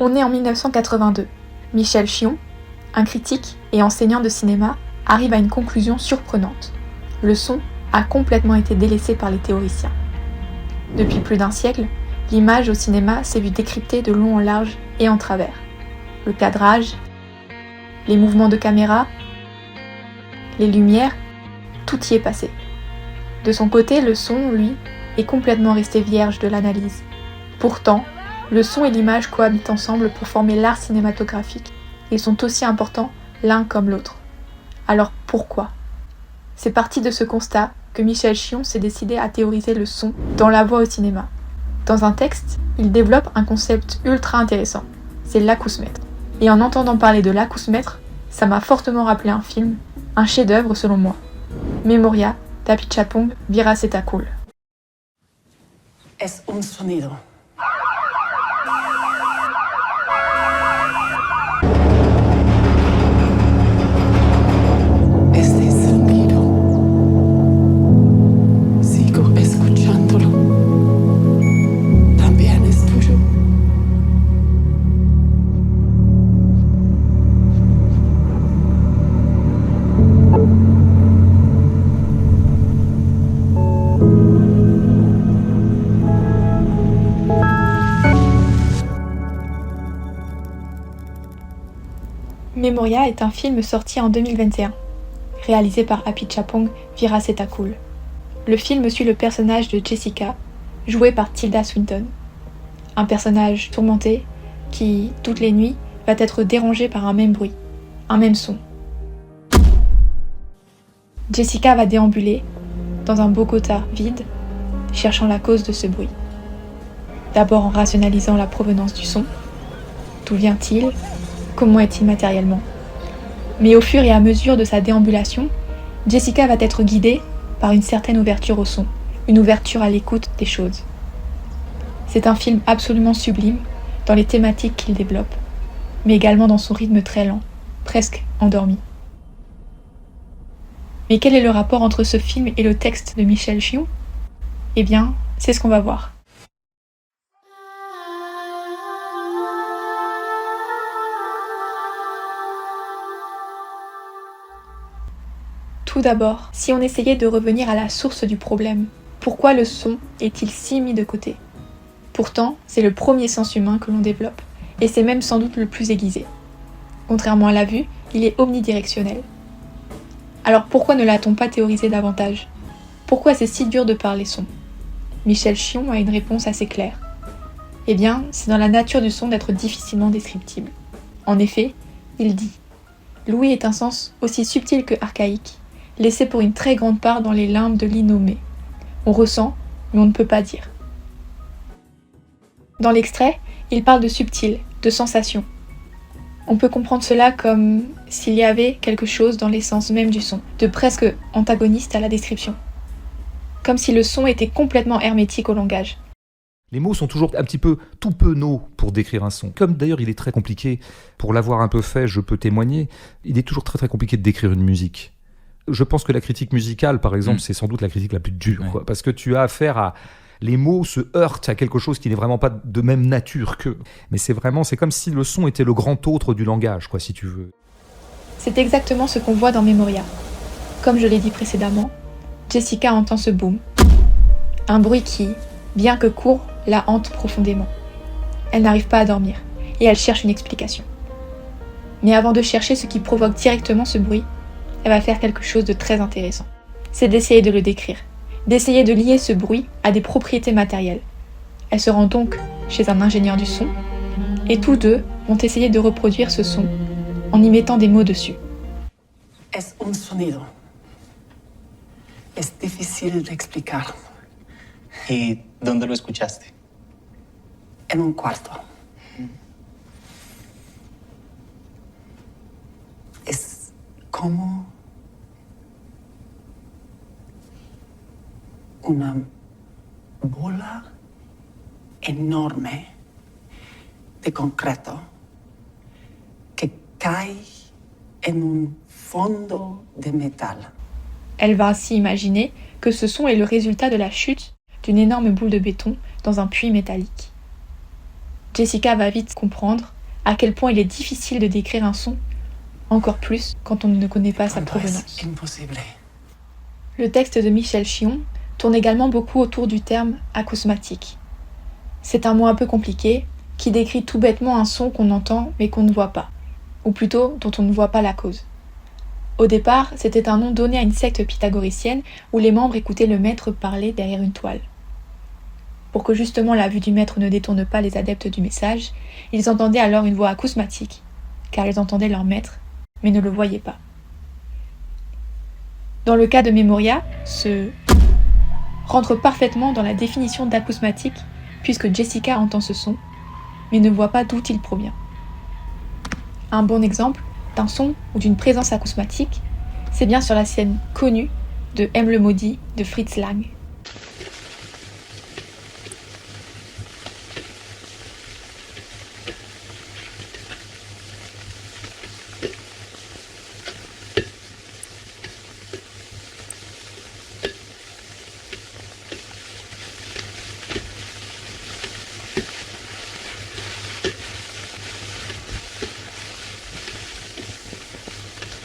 On est en 1982. Michel Chion, un critique et enseignant de cinéma, arrive à une conclusion surprenante. Le son a complètement été délaissé par les théoriciens. Depuis plus d'un siècle, l'image au cinéma s'est vue décryptée de long en large et en travers. Le cadrage, les mouvements de caméra, les lumières, tout y est passé. De son côté, le son, lui, est complètement resté vierge de l'analyse. Pourtant, le son et l'image cohabitent ensemble pour former l'art cinématographique. Ils sont aussi importants l'un comme l'autre. Alors pourquoi ? C'est parti de ce constat que Michel Chion s'est décidé à théoriser le son dans la voix au cinéma. Dans un texte, il développe un concept ultra intéressant, c'est l'acousmètre. Et en entendant parler de l'acousmètre, ça m'a fortement rappelé un film, un chef-d'œuvre selon moi. Memoria, d'Apichatpong Weerasethakul. Es un sonido. Este sonido. Sigo escuchándolo. También es tuyo. Memoria est un film sorti en 2021, réalisé par Apichatpong Weerasethakul. Le film suit le personnage de Jessica, joué par Tilda Swinton. Un personnage tourmenté qui, toutes les nuits, va être dérangé par un même bruit, un même son. Jessica va déambuler dans un Bogota vide, cherchant la cause de ce bruit. D'abord en rationalisant la provenance du son. D'où vient-il ? Comment est-il matériellement ? Mais au fur et à mesure de sa déambulation, Jessica va être guidée par une certaine ouverture au son, une ouverture à l'écoute des choses. C'est un film absolument sublime dans les thématiques qu'il développe, mais également dans son rythme très lent, presque endormi. Mais quel est le rapport entre ce film et le texte de Michel Chion ? Eh bien, c'est ce qu'on va voir. Tout d'abord, si on essayait de revenir à la source du problème, pourquoi le son est-il si mis de côté ? Pourtant, c'est le premier sens humain que l'on développe, et c'est même sans doute le plus aiguisé. Contrairement à la vue, il est omnidirectionnel. Alors pourquoi ne l'a-t-on pas théorisé davantage ? Pourquoi c'est si dur de parler son ? Michel Chion a une réponse assez claire. Eh bien, c'est dans la nature du son d'être difficilement descriptible. En effet, il dit « L'ouïe est un sens aussi subtil que archaïque, laissé pour une très grande part dans les limbes de l'innommé. On ressent, mais on ne peut pas dire. » Dans l'extrait, il parle de subtil, de sensation. On peut comprendre cela comme s'il y avait quelque chose dans l'essence même du son, de presque antagoniste à la description. Comme si le son était complètement hermétique au langage. Les mots sont toujours un petit peu tout penauds pour décrire un son. Comme d'ailleurs il est très compliqué, pour l'avoir un peu fait, je peux témoigner, il est toujours très très compliqué de décrire une musique. Je pense que la critique musicale, par exemple, c'est sans doute la critique la plus dure, quoi, parce que tu as affaire à... Les mots se heurtent à quelque chose qui n'est vraiment pas de même nature qu'eux. Mais c'est comme si le son était le grand autre du langage, quoi, si tu veux. C'est exactement ce qu'on voit dans Memoria. Comme je l'ai dit précédemment, Jessica entend ce boom. Un bruit qui, bien que court, la hante profondément. Elle n'arrive pas à dormir, et elle cherche une explication. Mais avant de chercher ce qui provoque directement ce bruit, elle va faire quelque chose de très intéressant. C'est d'essayer de le décrire, d'essayer de lier ce bruit à des propriétés matérielles. Elle se rend donc chez un ingénieur du son, et tous deux vont essayer de reproduire ce son en y mettant des mots dessus. Es un sonido. Es difícil de explicar. ¿Y dónde lo escuchaste? En un cuarto. Es como una bola enorme de concreto que cae en un fondo de métal. Elle va ainsi imaginer que ce son est le résultat de la chute d'une énorme boule de béton dans un puits métallique. Jessica va vite comprendre à quel point il est difficile de décrire un son, encore plus quand on ne connaît pas sa provenance. Le texte de Michel Chion tourne également beaucoup autour du terme acousmatique. C'est un mot un peu compliqué qui décrit tout bêtement un son qu'on entend mais qu'on ne voit pas, ou plutôt dont on ne voit pas la cause. Au départ, c'était un nom donné à une secte pythagoricienne où les membres écoutaient le maître parler derrière une toile. Pour que justement la vue du maître ne détourne pas les adeptes du message, ils entendaient alors une voix acousmatique, car ils entendaient leur maître, mais ne le voyaient pas. Dans le cas de Memoria, ce rentre parfaitement dans la définition d'acousmatique, puisque Jessica entend ce son, mais ne voit pas d'où il provient. Un bon exemple d'un son ou d'une présence acousmatique, c'est bien sur la scène connue de M le maudit de Fritz Lang.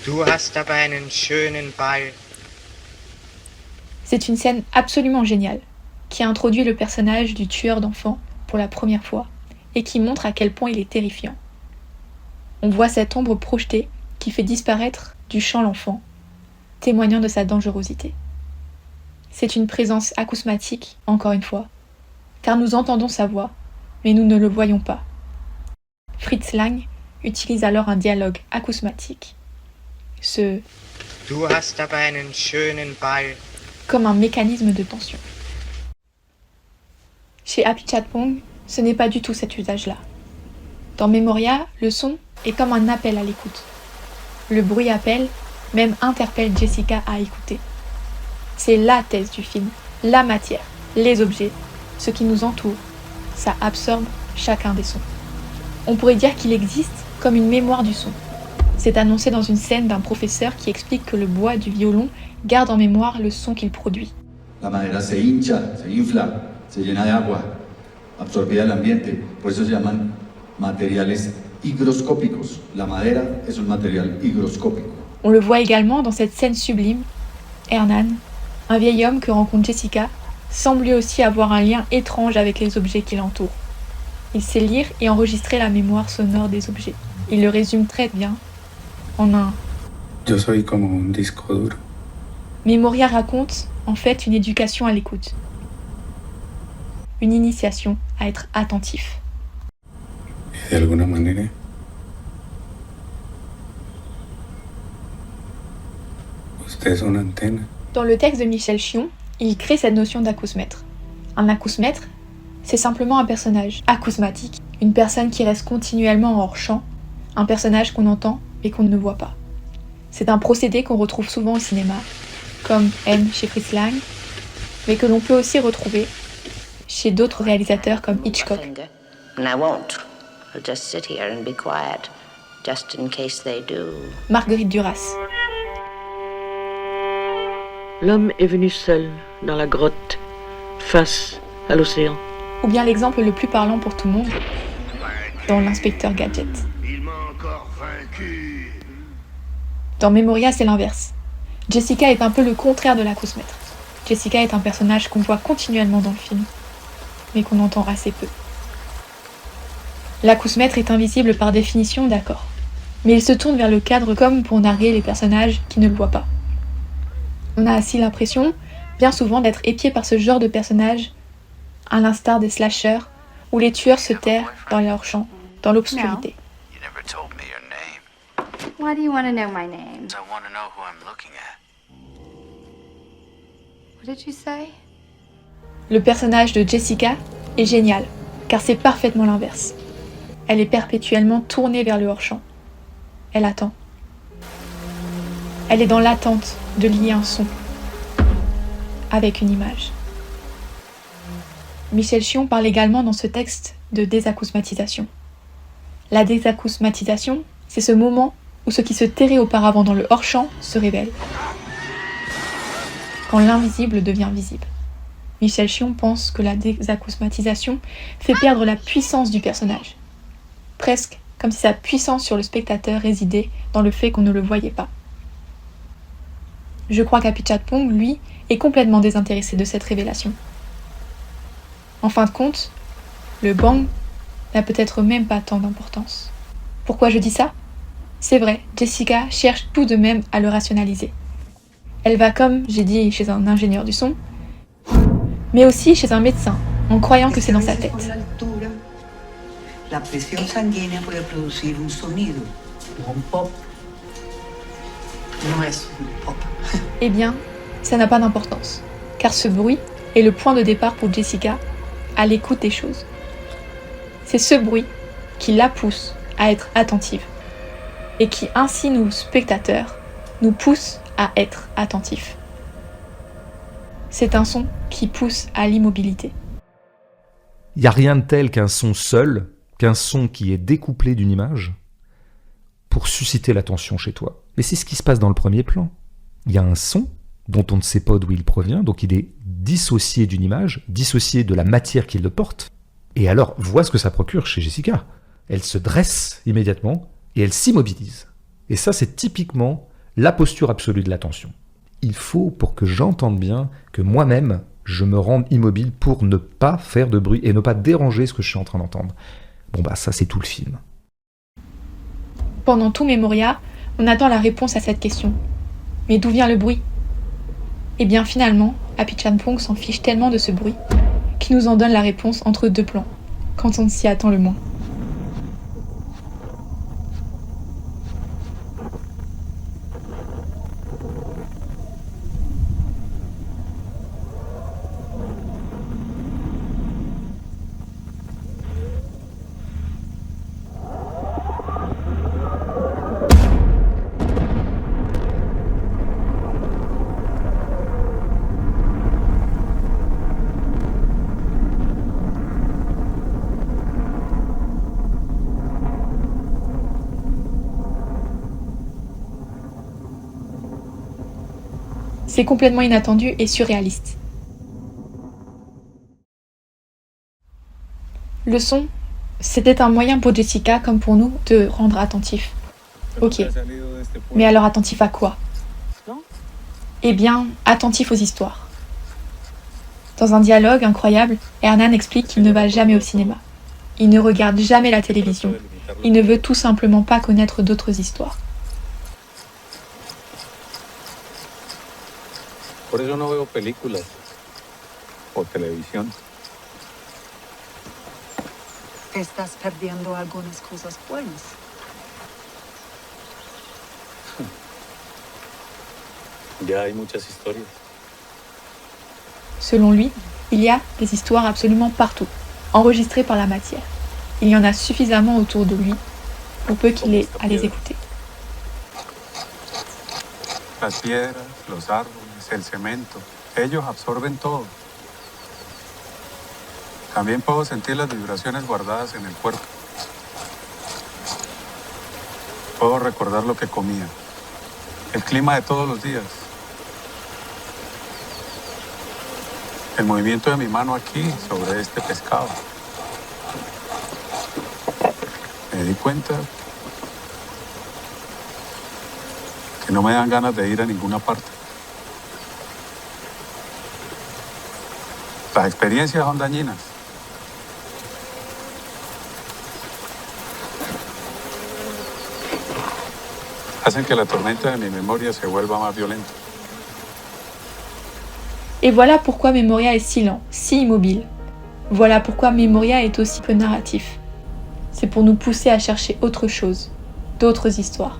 Du hast aber einen schönen Ball. C'est une scène absolument géniale, qui introduit le personnage du tueur d'enfants pour la première fois, et qui montre à quel point il est terrifiant. On voit cette ombre projetée qui fait disparaître du champ l'enfant, témoignant de sa dangerosité. C'est une présence acousmatique, encore une fois, car nous entendons sa voix, mais nous ne le voyons pas. Fritz Lang utilise alors un dialogue acousmatique, ce « Du hast aber einen schönen Ball » comme un mécanisme de tension. Chez Apichatpong, ce n'est pas du tout cet usage-là. Dans Memoria, le son est comme un appel à l'écoute. Le bruit appelle, même interpelle Jessica à écouter. C'est la thèse du film, la matière, les objets, ce qui nous entoure. Ça absorbe chacun des sons. On pourrait dire qu'il existe comme une mémoire du son. C'est annoncé dans une scène d'un professeur qui explique que le bois du violon garde en mémoire le son qu'il produit. La madera se hincha, se infla, se llena de agua, absorbida del ambiente. Por eso se llaman materiales higroscópicos. La madera es un material higroscópico. On le voit également dans cette scène sublime. Hernan, un vieil homme que rencontre Jessica, semble lui aussi avoir un lien étrange avec les objets qui l'entourent. Il sait lire et enregistrer la mémoire sonore des objets. Il le résume très bien en un « Yo soy como un disco duro ». Memoria raconte en fait une éducation à l'écoute, une initiation à être attentif. De alguna manera, usted es una antena. Dans le texte de Michel Chion, il crée cette notion d'acousmètre. Un acousmètre, c'est simplement un personnage acousmatique, une personne qui reste continuellement hors champ, un personnage qu'on entend mais qu'on ne voit pas. C'est un procédé qu'on retrouve souvent au cinéma, comme M chez Fritz Lang, mais que l'on peut aussi retrouver chez d'autres réalisateurs comme Hitchcock. Marguerite Duras. L'homme est venu seul dans la grotte, face à l'océan. Ou bien l'exemple le plus parlant pour tout le monde, dans L'inspecteur Gadget. Dans Memoria, c'est l'inverse. Jessica est un peu le contraire de l'acousmètre. Jessica est un personnage qu'on voit continuellement dans le film, mais qu'on entend assez peu. L'acousmètre est invisible par définition, d'accord, mais il se tourne vers le cadre comme pour narguer les personnages qui ne le voient pas. On a ainsi l'impression, bien souvent, d'être épié par ce genre de personnage, à l'instar des slashers, où les tueurs se terrent dans leur champ, dans l'obscurité. Why do you want to know my name? I want to know who I'm looking at. What did you say? Le personnage de Jessica est génial, car c'est parfaitement l'inverse. Elle est perpétuellement tournée vers le hors-champ. Elle attend. Elle est dans l'attente de lier un son avec une image. Michel Chion parle également dans ce texte de désacousmatisation. La désacousmatisation, c'est ce moment où ce qui se tairait auparavant dans le hors-champ se révèle. Quand l'invisible devient visible. Michel Chion pense que la désacousmatisation fait perdre la puissance du personnage. Presque comme si sa puissance sur le spectateur résidait dans le fait qu'on ne le voyait pas. Je crois qu'Apichatpong, lui, est complètement désintéressé de cette révélation. En fin de compte, le bang n'a peut-être même pas tant d'importance. Pourquoi je dis ça ? C'est vrai, Jessica cherche tout de même à le rationaliser. Elle va, comme j'ai dit, chez un ingénieur du son, mais aussi chez un médecin, en croyant que c'est dans sa tête. La presión sanguínea puede producir un sonido, un pop. No es un pop. Eh bien, ça n'a pas d'importance, car ce bruit est le point de départ pour Jessica à l'écoute des choses. C'est ce bruit qui la pousse à être attentive, et qui ainsi nous, spectateurs, nous pousse à être attentifs. C'est un son qui pousse à l'immobilité. Il n'y a rien de tel qu'un son seul, qu'un son qui est découplé d'une image, pour susciter l'attention chez toi. Et c'est ce qui se passe dans le premier plan. Il y a un son dont on ne sait pas d'où il provient, donc il est dissocié d'une image, dissocié de la matière qui le porte. Et alors, vois ce que ça procure chez Jessica. Elle se dresse immédiatement et elle s'immobilise. Et ça, c'est typiquement la posture absolue de l'attention. Il faut, pour que j'entende bien, que moi-même, je me rende immobile pour ne pas faire de bruit et ne pas déranger ce que je suis en train d'entendre. Bon bah ça, c'est tout le film. Pendant tout Memoria, on attend la réponse à cette question. Mais d'où vient le bruit ? Eh bien finalement, Apichatpong s'en fiche tellement de ce bruit qu'il nous en donne la réponse entre deux plans, quand on s'y attend le moins. C'est complètement inattendu et surréaliste. Le son, c'était un moyen pour Jessica, comme pour nous, de rendre attentif. Ok, mais alors attentif à quoi ? Eh bien, attentif aux histoires. Dans un dialogue incroyable, Hernan explique qu'il ne va jamais au cinéma. Il ne regarde jamais la télévision. Il ne veut tout simplement pas connaître d'autres histoires. Por eso no veo películas o televisión. Estás perdiendo algunas cosas buenas. Ya hay muchas historias. Selon lui, il y a des histoires absolument partout, enregistrées par la matière. Il y en a suffisamment autour de lui pour peu qu'il ait à les écouter. Las piedras, los árboles, el cemento, ellos absorben todo. También puedo sentir las vibraciones guardadas en el cuerpo. Puedo recordar lo que comía, el clima de todos los días, el movimiento de mi mano aquí sobre este pescado. Me di cuenta que no me dan ganas de ir a ninguna parte. Las experiencias son dañinas. Hacen que la tormenta de mi memoria se vuelva más violenta. Et voilà pourquoi Memoria est si lent, si immobile. Voilà pourquoi Memoria est aussi peu narratif. C'est pour nous pousser à chercher autre chose, d'autres histoires,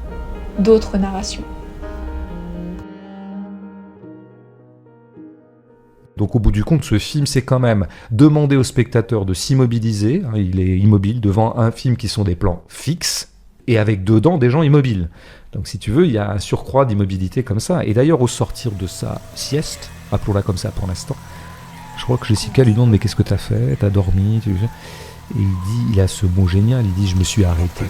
d'autres narrations. Donc au bout du compte, ce film, c'est quand même demander au spectateur de s'immobiliser. Il est immobile devant un film qui sont des plans fixes et avec dedans des gens immobiles. Donc si tu veux, il y a un surcroît d'immobilité comme ça. Et d'ailleurs, au sortir de sa sieste, appelons-la comme ça pour l'instant, je crois que Jessica lui demande « Mais qu'est-ce que t'as fait ? T'as dormi ?» Et il dit, il a ce mot génial, il dit « Je me suis arrêté ».